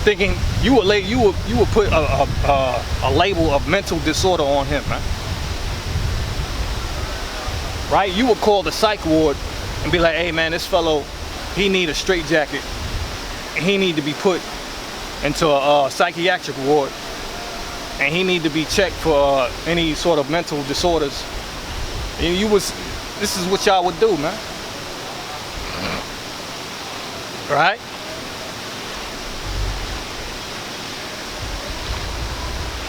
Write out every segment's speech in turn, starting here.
thinking you would put a label of mental disorder on him, man. Right? You would call the psych ward and be like, hey man, this fellow, he need a straitjacket and he need to be put into a psychiatric ward and he need to be checked for any sort of mental disorders. And this is what y'all would do, man. Right?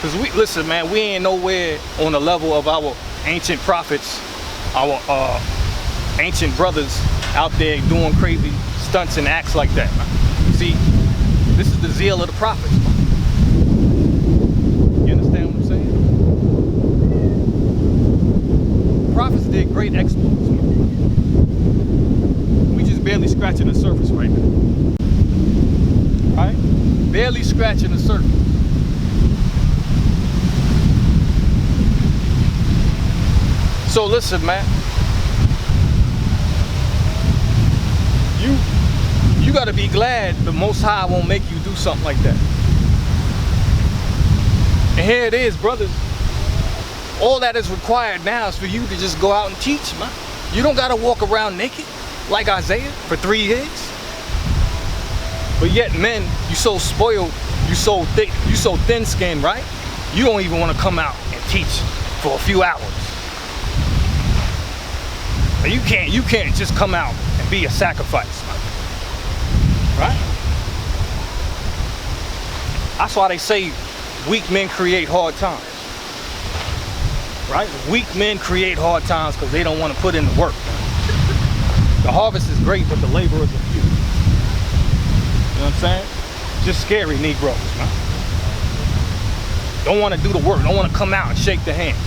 Because listen, man, we ain't nowhere on the level of our ancient prophets, our ancient brothers out there doing crazy stunts and acts like that, man. See, this is the zeal of the prophets, man. You understand what I'm saying? The prophets did great exploits, man. We just barely scratching the surface right now. Right? Barely scratching the surface. So listen, man, you gotta be glad the Most High won't make you do something like that. And here it is, brothers. All that is required now is for you to just go out and teach, man. You don't gotta walk around naked like Isaiah for 3 years. But yet, men, you so spoiled, you so thick, you so thin-skinned, right? You don't even want to come out and teach for a few hours. You can't just come out and be a sacrifice, right? That's why they say weak men create hard times, right? Weak men create hard times because they don't want to put in the work. The harvest is great, but the laborers are few. You know what I'm saying? Just scary Negroes, man. Don't want to do the work. Don't want to come out and shake the hand.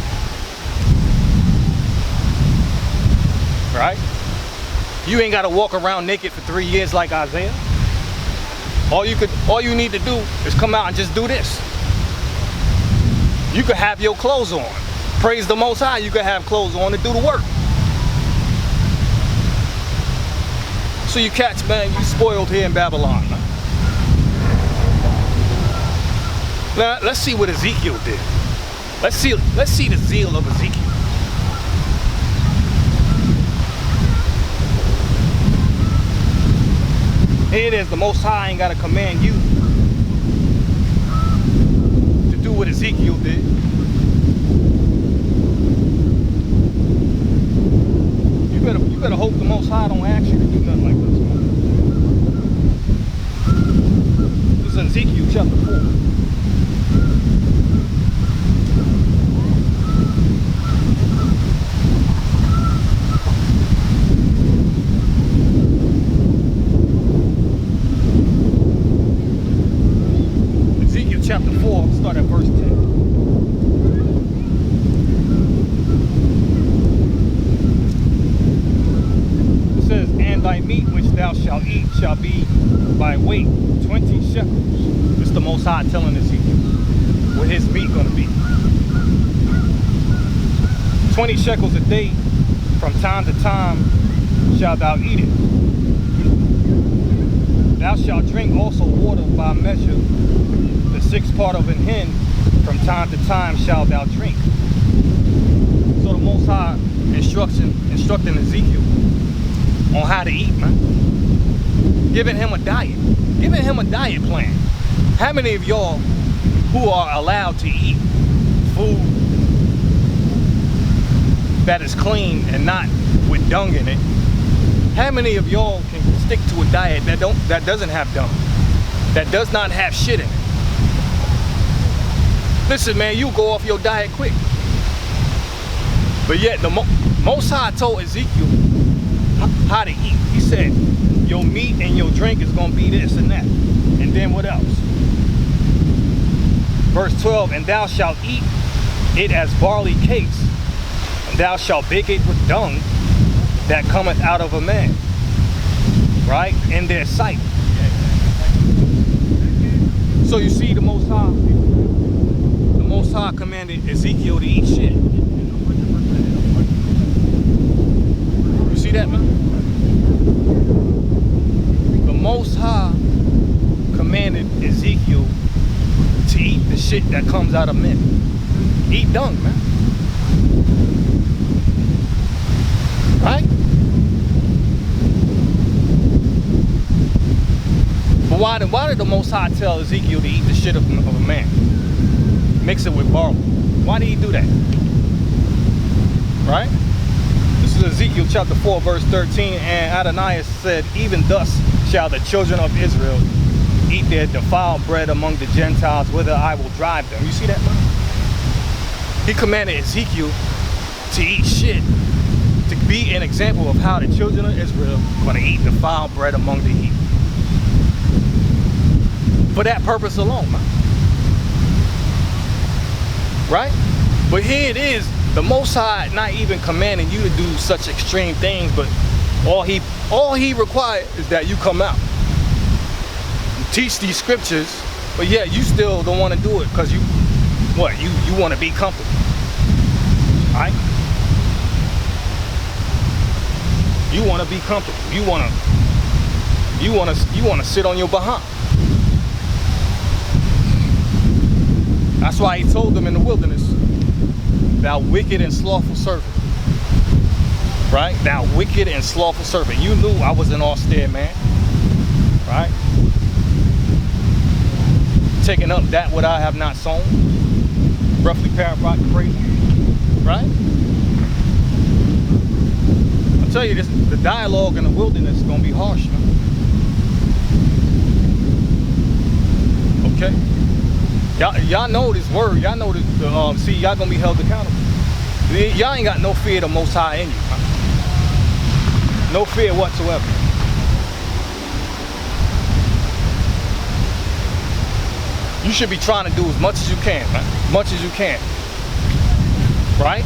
Right? You ain't got to walk around naked for 3 years like Isaiah. All you need to do is come out and just do this. You could have your clothes on. Praise the Most High, you could have clothes on to do the work. So you cats, man, you spoiled here in Babylon, man. Now, let's see what Ezekiel did. Let's see the zeal of Ezekiel. Here it is, the Most High ain't got to command you to do what Ezekiel did. You better hope the Most High don't ask you to do nothing like this, man. This is Ezekiel chapter 4. Chapter 4, start at verse 10. It says, and thy meat which thou shalt eat shall be by weight 20 shekels. This is the Most High telling Ezekiel what his meat going to be. 20 shekels a day, from time to time shalt thou eat it. Thou shalt drink also water by measure. The 6th part of an hin, from time to time shalt thou drink. So the Most High instructing Ezekiel on how to eat, man. Giving him a diet. Giving him a diet plan. How many of y'all who are allowed to eat food that is clean and not with dung in it, how many of y'all can stick to a diet that doesn't have dung, that does not have shit in it? Listen, man, you go off your diet quick. But yet the Most High told Ezekiel how to eat. He said, your meat and your drink is going to be this and that. And then what else? Verse 12, and thou shalt eat it as barley cakes, and thou shalt bake it with dung that cometh out of a man, right, in their sight. So you see, the Most High commanded Ezekiel to eat shit. You see that, man? The Most High commanded Ezekiel shit that comes out of men. Eat dung, man. Right? But why did the Most High tell Ezekiel to eat the shit of a man? Mix it with barley. Why did he do that? Right? This is Ezekiel chapter 4 verse 13. And Adonai said, even thus shall the children of Israel eat their defiled bread among the Gentiles, whither I will drive them. You see that, man? He commanded Ezekiel to eat shit, to be an example of how the children of Israel are going to eat defiled bread among the heathen. For that purpose alone, man. Right? But here it is, the Most High not even commanding you to do such extreme things, but all he required is that you come out, teach these scriptures, but yeah, you still don't want to do it because you want to be comfortable. Right? You want to be comfortable. You want to sit on your behind. That's why he told them in the wilderness, thou wicked and slothful servant. Right? Thou wicked and slothful servant. You knew I was an austere man. Right? Taking up that what I have not sown. Roughly paraphrasing. Right? I'll tell you this, the dialogue in the wilderness is going to be harsh, man. Okay? Y'all know this word. Y'all know that. See, y'all gonna be held accountable. Y'all ain't got no fear of the Most High in you. No fear whatsoever. You should be trying to do as much as you can, man. As much as you can. Right?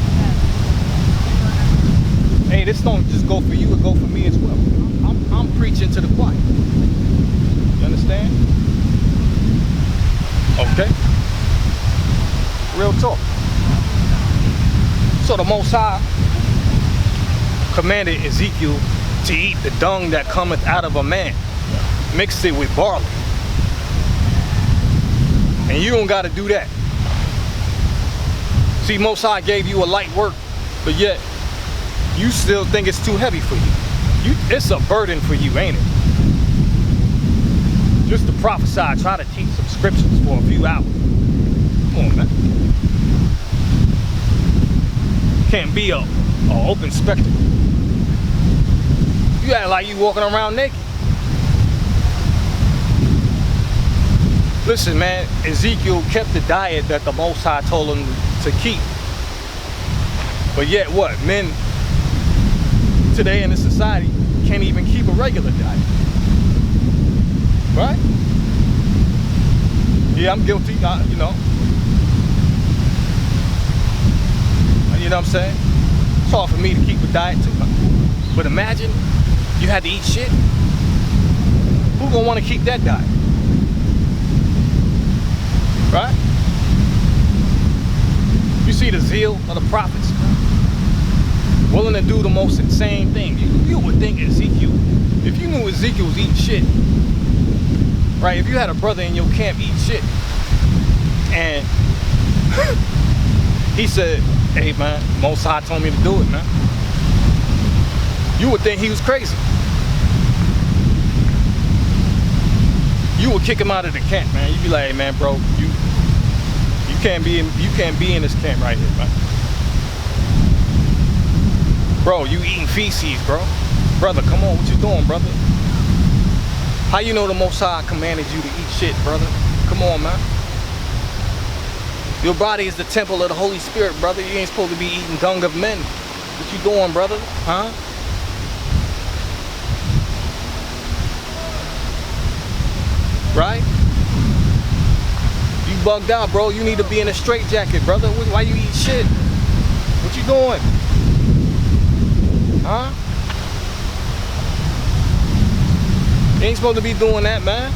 Hey, this don't just go for you, it go for me as well. I'm preaching to the choir. You understand? Okay? Real talk. So the Most High commanded Ezekiel to eat the dung that cometh out of a man. Mixed it with barley. And you don't got to do that. See, Most High gave you a light work, but yet you still think it's too heavy for you. It's a burden for you, ain't it? Just to prophesy, try to teach some scriptures for a few hours. Come on, man. Can't be a open spectacle. You act like you walking around naked. Listen, man, Ezekiel kept the diet that the Most High told him to keep. But yet what? Men today in this society can't even keep a regular diet. Right? Yeah, I'm guilty, you know. You know what I'm saying? It's hard for me to keep a diet too. But imagine you had to eat shit. Who gonna want to keep that diet? Right? You see the zeal of the prophets, willing to do the most insane thing. You would think Ezekiel, if you knew Ezekiel was eating shit, right? If you had a brother in your camp eat shit, and he said, hey man, Most High told me to do it, man. You would think he was crazy. You would kick him out of the camp, man. You'd be like, hey man, bro, you can't be in this camp right here, man. Bro, you eating feces, bro. Brother, come on, what you doing, brother? How you know the Most High commanded you to eat shit, brother? Come on, man. Your body is the temple of the Holy Spirit, brother. You ain't supposed to be eating dung of men. What you doing, brother? Huh? Right? You bugged out, bro. You need to be in a straitjacket, brother. Why you eat shit? What you doing? Huh? You ain't supposed to be doing that, man.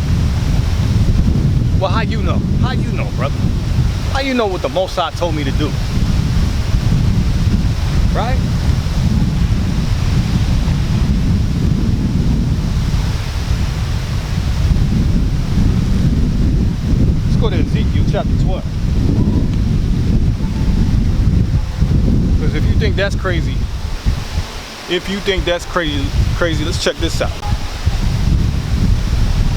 Well, how you know? How you know, brother? How you know what the Most High told me to do? Right? Let's go to Ezekiel chapter 12. Because if you think that's crazy, let's check this out.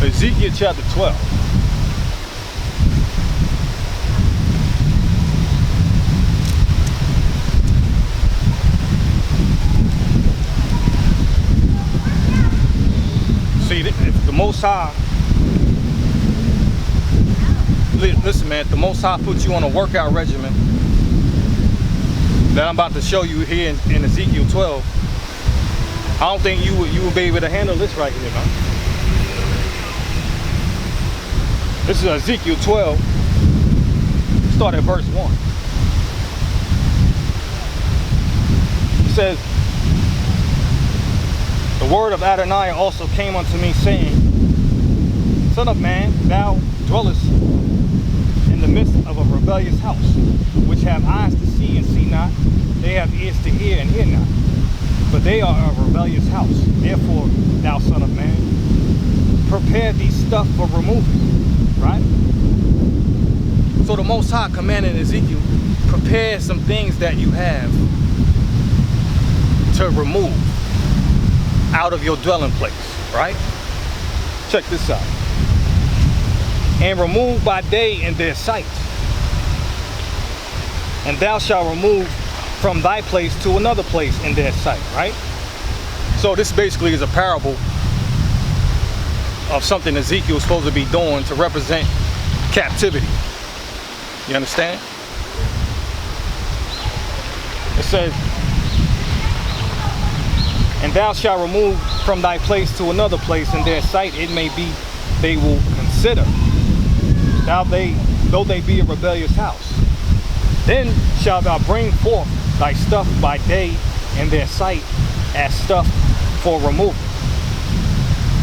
Ezekiel chapter 12. See, the Most High, listen man, the Most High puts you on a workout regimen that I'm about to show you here in Ezekiel 12. I don't think you would be able to handle this right here, man. This is Ezekiel 12. Start at verse 1. It says, the word of Adonai also came unto me, saying, Son of man, thou dwellest in the midst of a rebellious house, which have eyes to see and see not, they have ears to hear and hear not. But they are a rebellious house. Therefore, thou son of man, prepare thee stuff for removal. Right? So the Most High commanded Ezekiel, prepare some things that you have to remove out of your dwelling place. Right? Check this out. And remove by day in their sight. And thou shalt remove from thy place to another place in their sight, right? So this basically is a parable of something Ezekiel is supposed to be doing to represent captivity. You understand? It says, and thou shalt remove from thy place to another place in their sight, it may be they will consider, though they be a rebellious house. Then shalt thou bring forth thy stuff by day in their sight as stuff for removal.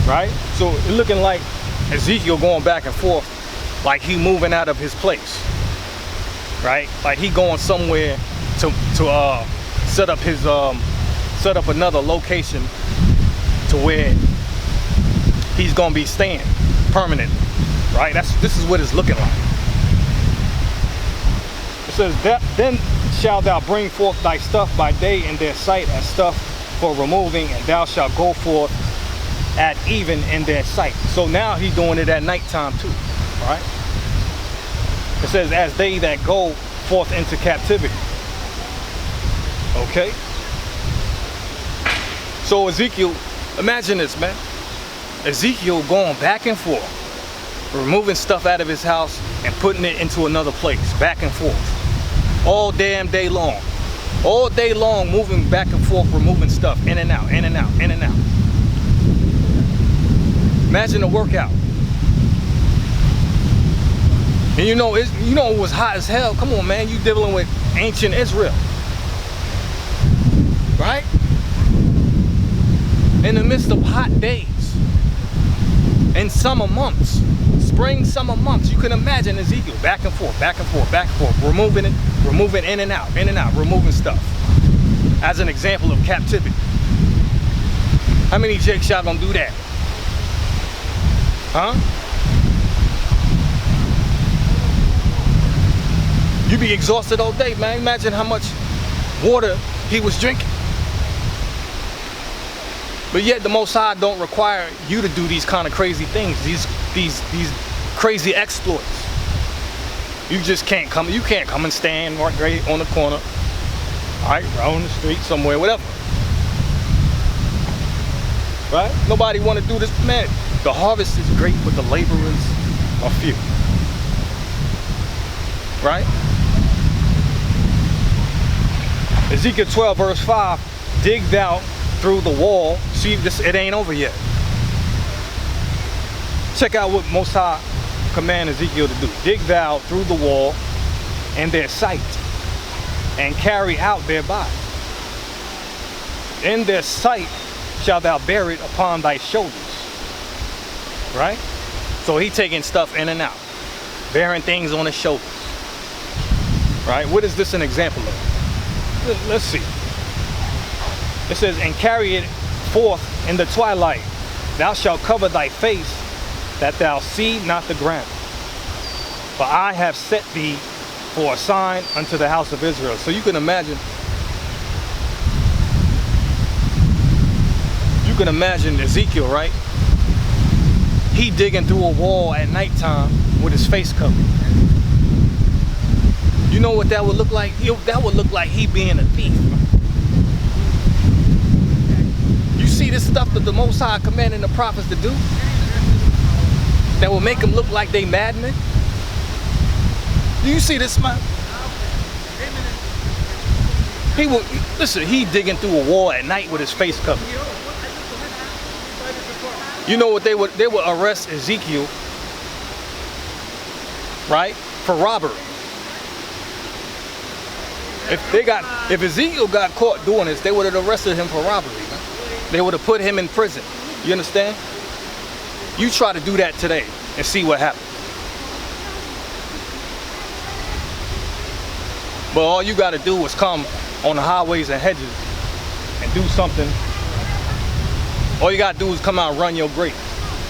Right? So it's looking like Ezekiel going back and forth, like he moving out of his place. Right? Like he going somewhere to set up another location to where he's gonna be staying permanently. Right? This is what it's looking like. It says that then shalt thou bring forth thy stuff by day in their sight as stuff for removing, and thou shalt go forth at even in their sight. So now he's doing it at nighttime too, right? It says, as they that go forth into captivity. Okay? So Ezekiel, imagine this, man. Ezekiel going back and forth, removing stuff out of his house and putting it into another place, back and forth. All damn day long. All day long, moving back and forth, removing stuff in and out, in and out, in and out. Imagine a workout. And you know it was hot as hell. Come on, man, you dealing with ancient Israel. Right? In the midst of hot days. In summer months. Spring, summer months. You can imagine Ezekiel back and forth, back and forth, back and forth, removing it, removing in and out, removing stuff. As an example of captivity. How many jakes y'all gonna do that? Huh? You be exhausted all day, man. Imagine how much water he was drinking. But yet the Most High don't require you to do these kind of crazy things, these crazy exploits. You just can't come. You can't come and stand right on the corner, all right, on the street somewhere, whatever. Right? Nobody want to do this, man. The harvest is great, but the laborers are few. Right? Ezekiel 12 verse 5, dig thou through the wall. See, it ain't over yet. Check out what Most High command Ezekiel to do. Dig thou through the wall in their sight, and carry out thereby. In their sight shalt thou bear it upon thy shoulders. Right? So he taking stuff in and out, bearing things on his shoulders. Right? What is this an example of? Let's see. It says, and carry it forth in the twilight. Thou shalt cover thy face, that thou see not the ground. For I have set thee for a sign unto the house of Israel. So you can imagine Ezekiel, right? He digging through a wall at nighttime with his face covered. You know what that would look like? That would look like he being a thief. You see this stuff that the Most High commanding the prophets to do? That will make them look like they madmen? Do you see this, man? He digging through a wall at night with his face covered. You know what they would arrest Ezekiel, right? For robbery. If Ezekiel got caught doing this, they would have arrested him for robbery, man. They would have put him in prison. You understand? You try to do that today and see what happens. But all you got to do is come on the highways and hedges and do something. All you got to do is come out and run your grapes.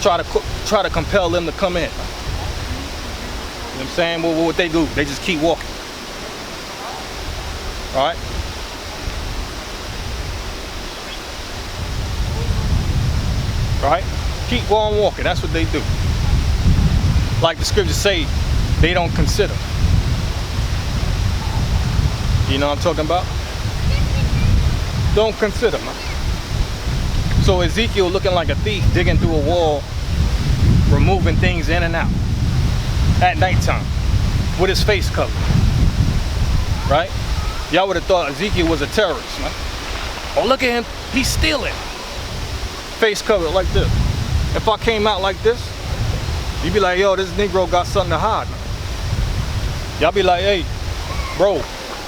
Try to compel them to come in. You know what I'm saying? Well, what they do, they just keep walking. All right? Right? Keep on walking. That's what they do. Like the scriptures say, they don't consider. You know what I'm talking about? Don't consider, man. So Ezekiel looking like a thief, digging through a wall, removing things in and out at nighttime with his face covered. Right? Y'all would have thought Ezekiel was a terrorist, man. Oh, look at him. He's stealing. Face covered like this. If I came out like this, you'd be like, yo, this Negro got something to hide, man. Y'all be like, hey, bro,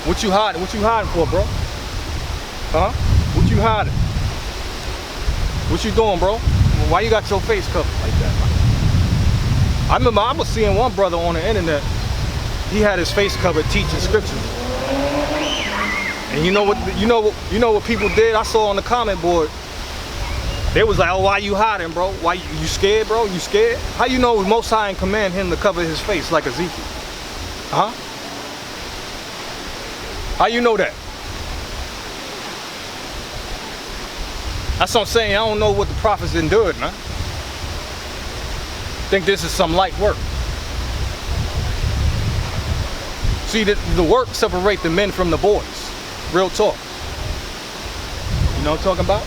what you hiding? What you hiding for, bro? Huh? What you hiding? What you doing, bro? Why you got your face covered like that, man? I remember I was seeing one brother on the internet. He had his face covered teaching scriptures. And you know what people did? I saw on the comment board. They was like, oh, why you hiding, bro? Why you scared, bro? You scared? How you know Most High and command him to cover his face like Ezekiel? Huh? How you know that? That's what I'm saying. I don't know what the prophets endured, man. Think this is some light work. See, the work separate the men from the boys. Real talk. You know what I'm talking about?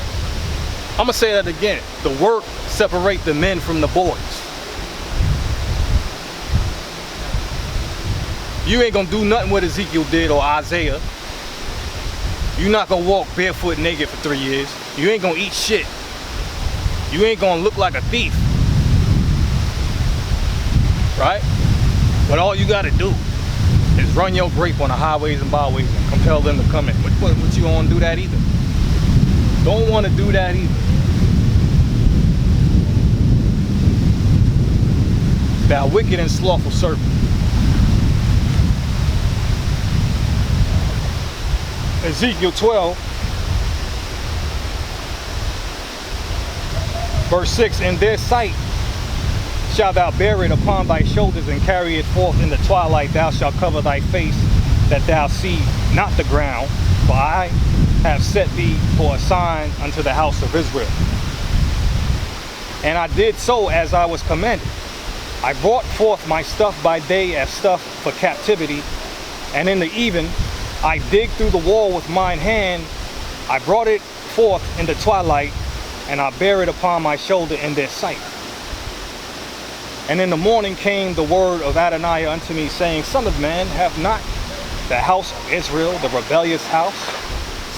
I'm going to say that again. The work separate the men from the boys. You ain't going to do nothing what Ezekiel did or Isaiah. You're not going to walk barefoot naked for 3 years. You ain't going to eat shit. You ain't going to look like a thief. Right? But all you got to do is run your grape on the highways and byways and compel them to come in. But you don't want to do that either. Don't want to do that either. Thou wicked and slothful servant. Ezekiel 12, verse 6, in their sight shalt thou bear it upon thy shoulders and carry it forth in the twilight. Thou shalt cover thy face that thou see not the ground, for I have set thee for a sign unto the house of Israel. And I did so as I was commanded. I brought forth my stuff by day as stuff for captivity, and in the even I digged through the wall with mine hand. I brought it forth in the twilight, and I bare it upon my shoulder in their sight. And in the morning came the word of Adonai unto me, saying, Son of man, have not the house of Israel, the rebellious house,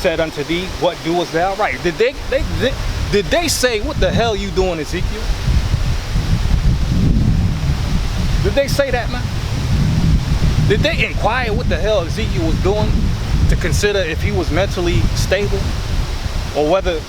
said unto thee, what doest thou? Right. Did they say, what the hell you doing, Ezekiel? Did they say that, man? Did they inquire what the hell Ezekiel was doing to consider if he was mentally stable, or whether